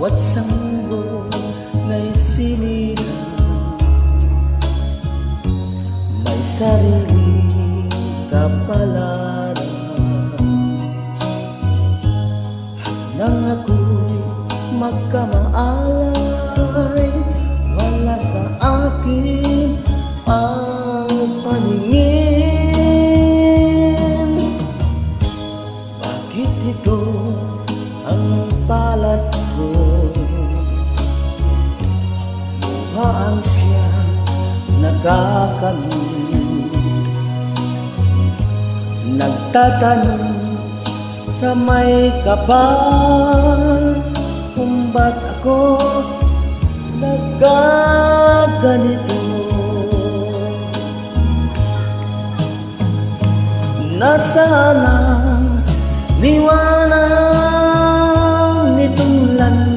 bawat sanggol na'y sinilang, may sariling kapalaran. Nang ako'y magkamaalay, wala sa akin ang paningin. Bakit ito ang palad ko? Mukha ang siyang nagkakamit, nagtatanong sa may kapal, kung ba't ako nagkaganito. Nasaan ang liwanag